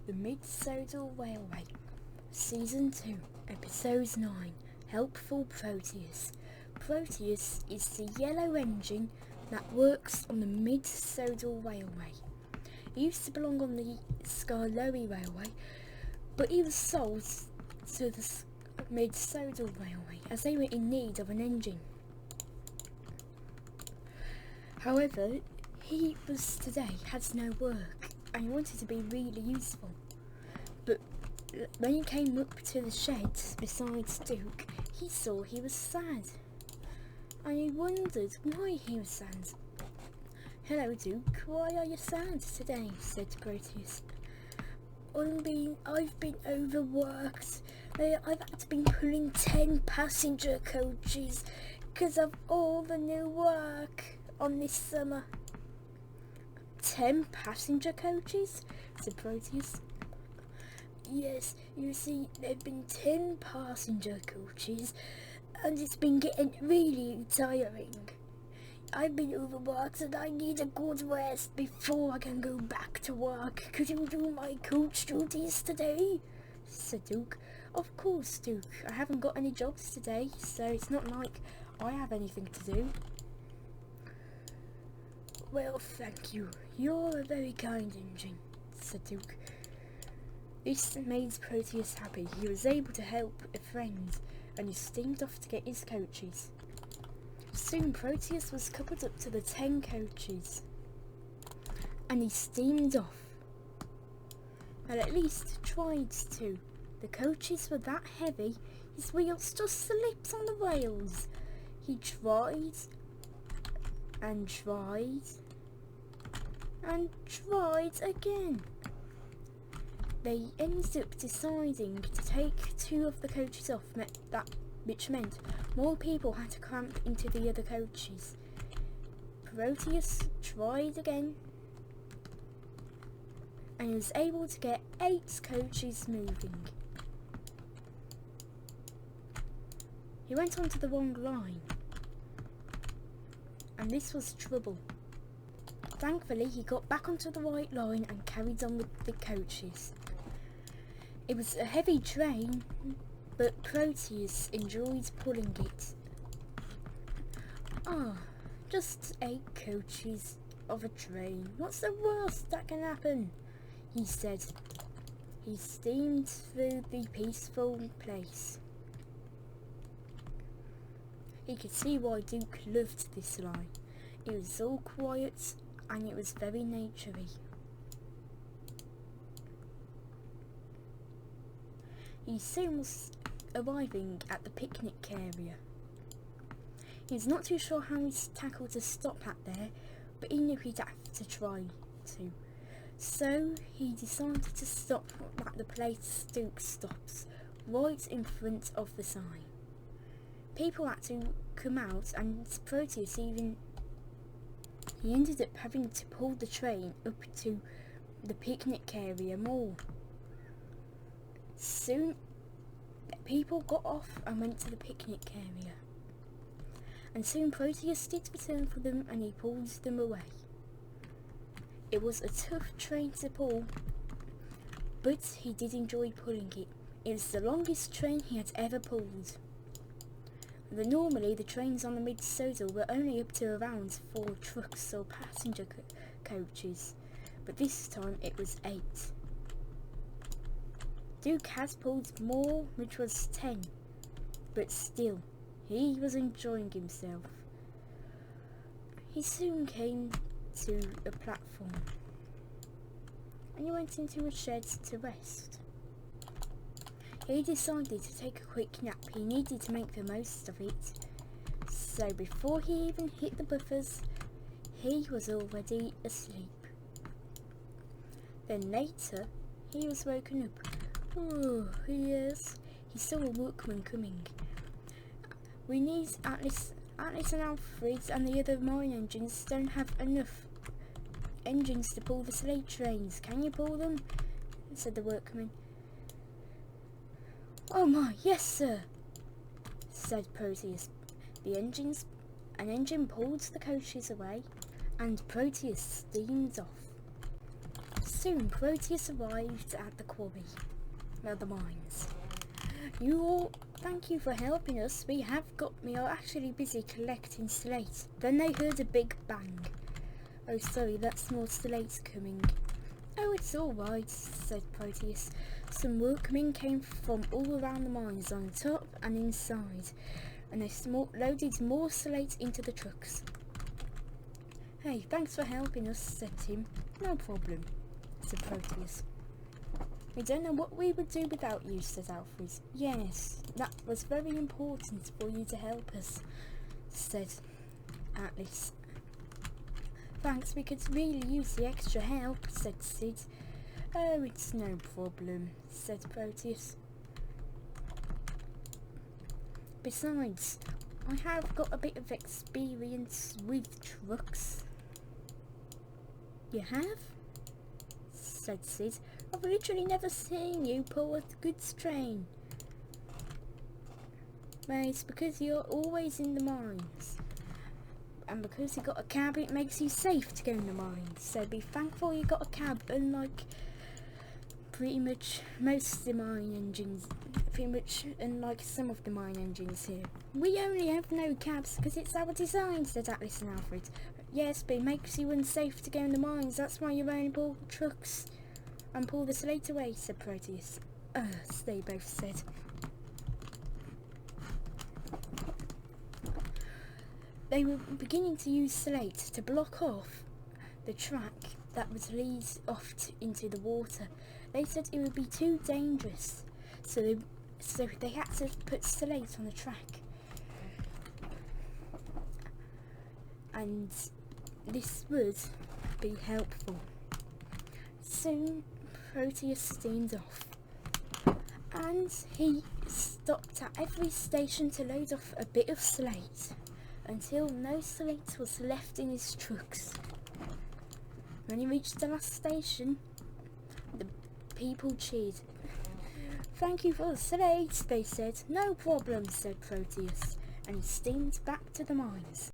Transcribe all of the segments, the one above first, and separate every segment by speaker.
Speaker 1: The Mid-Sodor Railway, Season 2, Episode 9, Helpful Proteus. Proteus is the yellow engine that works on the Mid-Sodor Railway. He used to belong on the Sodor Railway, but he was sold to the Mid-Sodor Railway as they were in need of an engine. However, he had no work and he wanted to be really useful. But when he came up to the shed beside Duke, he saw he was sad. And he wondered why he was sad. "Hello Duke, why are you sad today?" said Proteus. I've been overworked. I've had to be pulling 10 passenger coaches because of all the new work on this summer. 10 passenger coaches? Said Proteus. Yes, you see, there have been 10 passenger coaches and it's been getting really tiring. I've been overworked and I need a good rest before I can go back to work. Could you do my coach duties today? Said Duke. Of course, Duke. I haven't got any jobs today, so it's not like I have anything to do. Well, thank you. You're a very kind engine, said Duke. This made Proteus happy. He was able to help a friend, and he steamed off to get his coaches. Soon Proteus was coupled up to the 10 coaches, and he steamed off. Well, at least tried to. The coaches were that heavy, his wheels just slipped on the rails. He tried and tried and tried again. They ended up deciding to take 2 of the coaches off, which meant more people had to cramp into the other coaches. Proteus tried again and he was able to get 8 coaches moving. He went onto the wrong line, and this was trouble. Thankfully, he got back onto the right line and carried on with the coaches. It was a heavy train, but Proteus enjoyed pulling it. Just 8 coaches of a train. What's the worst that can happen? He said. He steamed through the peaceful place. He could see why Duke loved this line. It was all quiet and it was very naturey. He soon was arriving at the picnic area. He was not too sure how he'd tackle to stop at there, but he knew he'd have to try to. So he decided to stop at the place Duke stops, right in front of the sign. People had to come out, and Proteus he ended up having to pull the train up to the picnic area more. Soon people got off and went to the picnic area, and soon Proteus did return for them and he pulled them away. It was a tough train to pull, but he did enjoy pulling it. It was the longest train he had ever pulled. Normally the trains on the Mid-Sodor were only up to around 4 trucks or passenger coaches, but this time it was 8. Duke has pulled more, which was 10, but still, he was enjoying himself. He soon came to a platform, and he went into a shed to rest. He decided to take a quick nap. He needed to make the most of it. So before he even hit the buffers, he was already asleep. Then later, he was woken up. Oh, yes. He saw a workman coming. We need Atlas and Alfred and the other mine engines don't have enough engines to pull the slate trains. Can you pull them? Said the workman. Oh my, yes sir, said Proteus. An engine pulled the coaches away and Proteus steamed off. Soon Proteus arrived at the quarry, the mines. Thank you for helping us. We are actually busy collecting slate. Then they heard a big bang. Oh, sorry, that's more slate coming. Oh, it's all right, said Proteus. Some workmen came from all around the mines on top and inside, and they loaded more slate into the trucks. Hey, thanks for helping us, said Tim. No problem, said Proteus. We don't know what we would do without you, said Alfred. Yes, that was very important for you to help us, said Atlas. Thanks, we could really use the extra help, said Sid. Oh, it's no problem, said Proteus. Besides, I have got a bit of experience with trucks. You have? Said Sid. I've literally never seen you pull a goods train. Well, it's because you're always in the mines. And because you got a cab, it makes you safe to go in the mines. So be thankful you got a cab, unlike pretty much most of the mine engines. Unlike some of the mine engines here. We only have no cabs because it's our design, said Atlas and Alfred. Yes, but it makes you unsafe to go in the mines. That's why you only pull trucks and pull the slate away, said Proteus. They both said. They were beginning to use slate to block off the track that would lead off into the water. They said it would be too dangerous, so they had to put slate on the track. And this would be helpful. Soon Proteus steamed off, and he stopped at every station to load off a bit of slate, until no slate was left in his trucks. When he reached the last station, the people cheered. Thank you for the slate, they said. No problem, said Proteus, and he steamed back to the mines.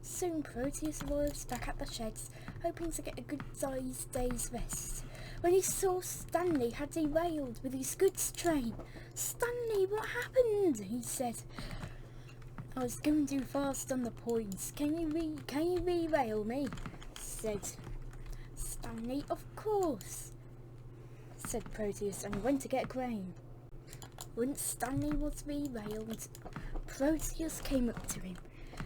Speaker 1: Soon Proteus was back at the sheds, hoping to get a good sized day's rest, when he saw Stanley had derailed with his goods train. Stanley, what happened? He said. I was going too fast on the points. Can you derail me? Said Stanley. Of course, said Proteus, and he went to get a crane. Once Stanley was derailed, Proteus came up to him.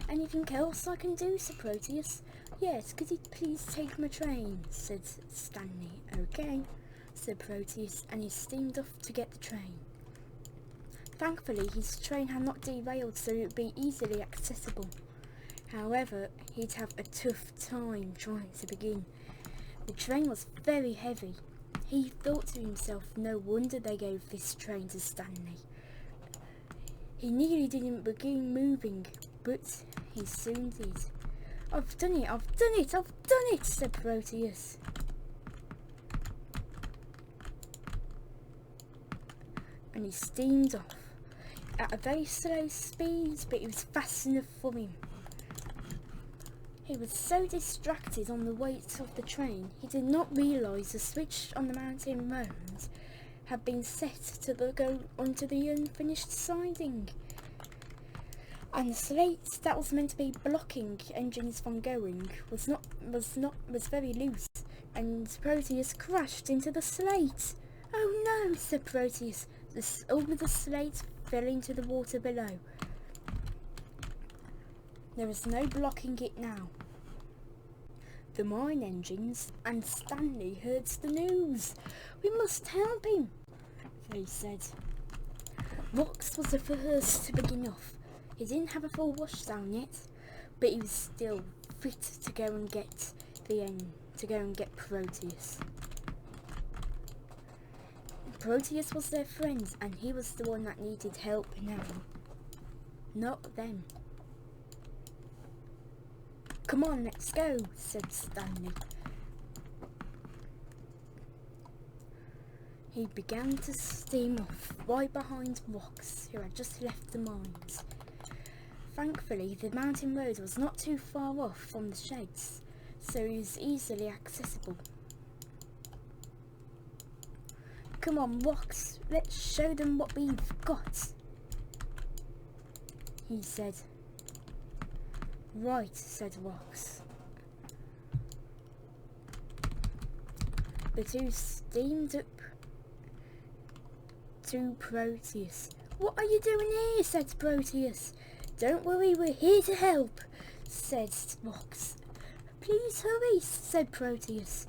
Speaker 1: Anything else I can do, said Proteus. Yes, could you please take my train, said Stanley. Okay, said Proteus, and he steamed off to get the train. Thankfully, his train had not derailed, so it would be easily accessible. However, he'd have a tough time trying to begin. The train was very heavy. He thought to himself, no wonder they gave this train to Stanley. He nearly didn't begin moving, but he soon did. I've done it, said Proteus. And he steamed off at a very slow speed, but it was fast enough for him. He was so distracted on the weight of the train, he did not realise the switch on the mountain road had been set to go onto the unfinished siding. And the slate that was meant to be blocking engines from going was very loose, and Proteus crashed into the slate. Oh no, said Proteus. All the slate fell into the water below. There was no blocking it now. The mine engines and Stanley heard the news. We must help him, they said. Rox was the first to begin off. He didn't have a full washdown yet, but he was still fit to go and get Proteus. Proteus was their friend, and he was the one that needed help now, not them. Come on, let's go, said Stanley. He began to steam off right behind Rox, who had just left the mines. Thankfully, the mountain road was not too far off from the sheds, so it was easily accessible. Come on, Rox, let's show them what we've got, he said. Right, said Rox. The two steamed up to Proteus. What are you doing here? Said Proteus. Don't worry, we're here to help, said Rox. Please hurry, said Proteus.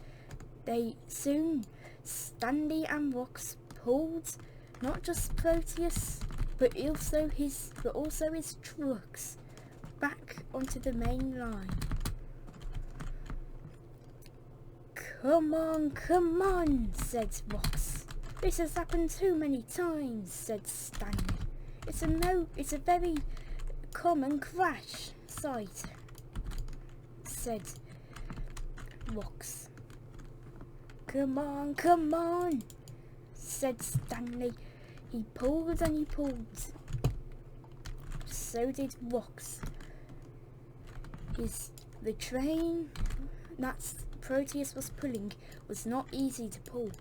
Speaker 1: They soon, Stanley and Rox pulled not just Proteus, but also his trucks back onto the main line. Come on, said Rox. This has happened too many times, said Stanley. It's a very common crash site, said Rox. Come on, said Stanley. He pulled and he pulled. So did Rox. The train that Proteus was pulling was not easy to pull.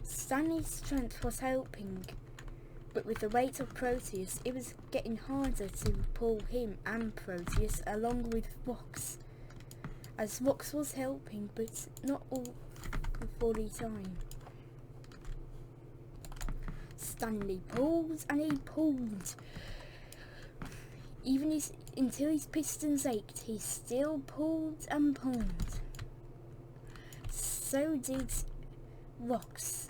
Speaker 1: Stanley's strength was helping, but with the weight of Proteus, it was getting harder to pull him and Proteus along with Rox, as Rox was helping, but not all fully time. Stanley pulled and he pulled. Until his pistons ached, he still pulled and pulled. So did Rox.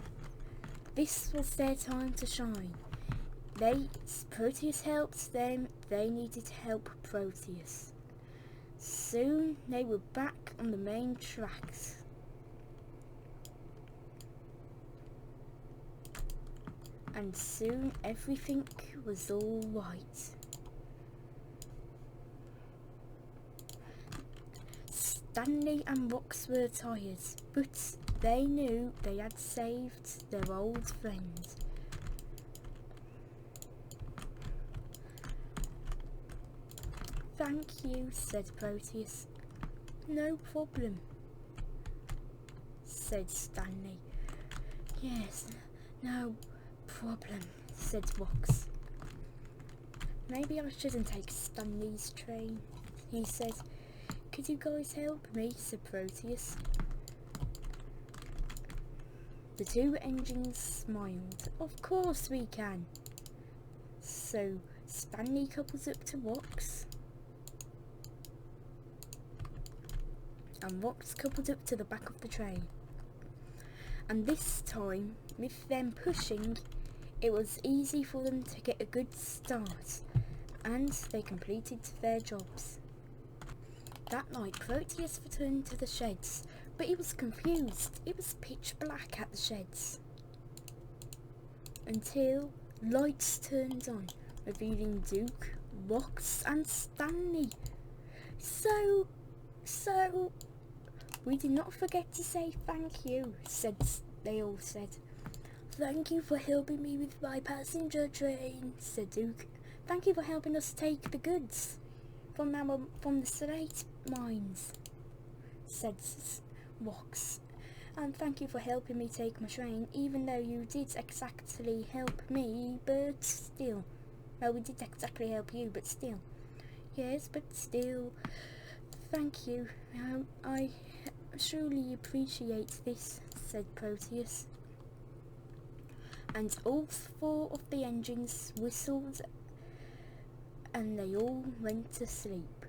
Speaker 1: This was their time to shine. Proteus helped them, they needed help Proteus. Soon they were back on the main tracks. And soon everything was all right. Stanley and Rox were tired, but they knew they had saved their old friend. Thank you, said Proteus. No problem, said Stanley. Yes, no problem, said Rox. Maybe I shouldn't take Stanley's train, he said. Could you guys help me, said Proteus. The two engines smiled. Of course we can. So Stanley couples up to Rox, and Rox coupled up to the back of the train. And this time, with them pushing, it was easy for them to get a good start, and they completed their jobs. That night, Proteus returned to the sheds, but he was confused. It was pitch black at the sheds, until lights turned on, revealing Duke, Rox and Stanley. So, we did not forget to say thank you, they all said. Thank you for helping me with my passenger train, said Duke. Thank you for helping us take the goods from the slate mines, said Rox. And thank you for helping me take my train, even though you did exactly help me, but still. Well, we did exactly help you, but still. Yes, but still. Thank you. I surely appreciate this, said Proteus. And all four of the engines whistled, and they all went to sleep.